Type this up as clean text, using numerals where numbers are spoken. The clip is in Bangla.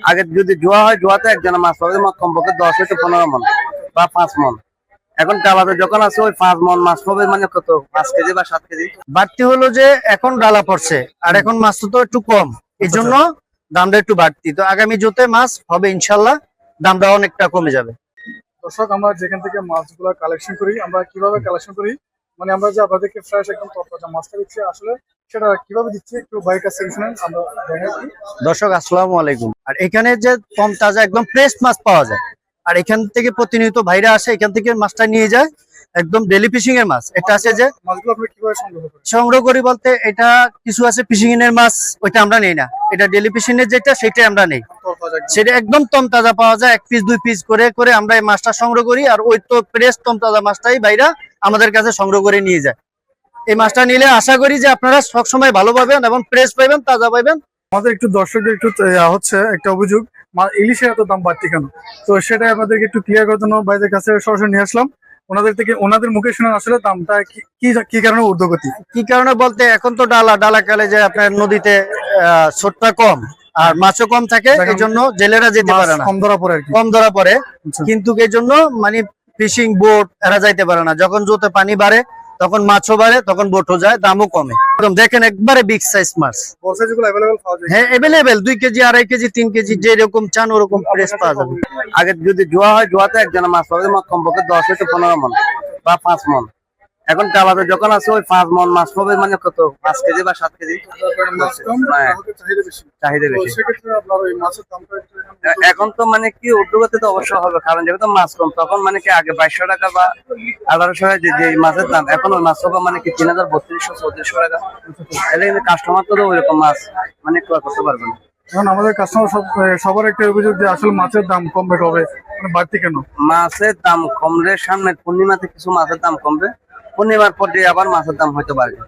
আগে যদি জোয়া হয়, জোয়াতে একজনের মাছ পাবে কমপক্ষে 10 হইতে 15 মন বা 5 মন। এখন ডালাতে যখন আছে ওই 5 মন মাছ পাবে মানে কত 5 কেজি বা 7 কেজি। বাড়তি হলো যে এখন ডালা পড়ছে আর এখন মাছ তো একটু কম, এই জন্য দামটা একটু বাড়তি। তো আগামী জোতে মাছ হবে ইনশাল্লাহ, দামটা অনেকটা কমে যাবে। দর্শক, আমরা যেখান থেকে মাছগুলো কালেকশন করি, আমরা কিভাবে কালেকশন করি, মানে আমরা যে আপনাদেরকে ফ্রেশ একদম তরতাজা মাছটা দিচ্ছি, আসলে সেটা কিভাবে দিচ্ছি একটু ভাইয়ের কাছে শুনেন, আমরা দেখাই। দর্শক আসসালামু আলাইকুম। আর এখানে যে কম তাজা একদম ফ্রেশ মাছ পাওয়া যায়, আর এখান থেকে প্রতিনিয়ত ভাইরা আসে, এখান থেকে মাছটা নিয়ে যায়, একদম ডেলি ফিশিং এর মাছ। এটা আছে যে মাছগুলো আপনি কিভাবে সংগ্রহ করি বলতে, এটা কিছু আছে ফিশিং এর মাছ, ওইটা আমরা নেই না। এটা ডেলি ফিশিং এর যেটা, সেটা আমরা নেই। সেটা একদম তমতাজা পাওয়া যায়, 1 পিস 2 পিস করে করে আমরা এই মাছটা সংগ্রহ করি। আর ওই তো ফ্রেশ তমতাজা মাছটাই ভাইরা আমাদের কাছে সংগ্রহ করে নিয়ে যায়। এই মাছটা নিলে আশা করি যে আপনারা সবসময় ভালো পাবেন এবং ফ্রেশ পাইবেন, তাজা পাইবেন। আমাদের একটু দর্শকদের একটু হচ্ছে একটা অভিযোগ, ইলিশের এত দাম বাড়তি কেন, তো সেটাই আপনাদেরকে একটু ক্লিয়ার করার জন্য ভাইদের কাছে সরাসরি নিয়ে আসলাম। ওনাদের মুখে শুনে আসলে দামটা কি কারণে ঊর্ধ্বগতি। কি কারণে বলতে, এখন তো ডালা কালে যে আপনার নদীতে ছোটটা কম আর মাছও কম থাকে, এই জন্য জেলেরা যেতে পারে না, কম ধরা পড়ে আর কি, কম ধরা পড়ে। কিন্তু এই জন্য মানে ফিশিং বোট এরা যাইতে পারে না। যখন জোতে পানি বাড়ে তখন মাছও বাড়ে, তখন বোটও যায়, দামও কমে। দেখেন একবারে বিগ সাইজ মাছ, হ্যাঁ অ্যাভেলেবেল 2 কেজি 2.5 কেজি 3 কেজি যেরকম চান ওরকম ফ্রেশ পাওয়া যাবে। আগে যদি জোয়া হয়, জোয়াতে একজনের মাছ পাবে কমপক্ষে 10 হইতে 15 মন বা 5 মন। এখন ডালাতে যখন আছে ওই 5 মন মাছ পাবে মানে কত 5 কেজি বা 7 কেজি। চাহিদা বেশি। এখন তো মানে কি ঊর্ধ্বগতি তো অবশ্যই হবে, কারণ যেহেতু মাছ কম, তখন মানে কি আগে 2200 টাকা বা 1800 টাকা যে মাছের দাম, এখন ওই মাছ হবে মানে কি 3200 3400 টাকা। তাহলে কিন্তু কাস্টমার তো ওইরকম মাছ মানে ক্রয় করতে পারবে না। এখন আমাদের কাস্টমার সবার একটা অভিযোগ যে আসলে মাছের দাম কমবে কবে, মানে বাড়তি কেন। মাছের দাম কমলে সামনে পূর্ণিমাতে কিছু মাছের দাম কমবে, পূর্ণিমার পর দিয়ে আবার মাছের দাম হয়তো বাড়বে।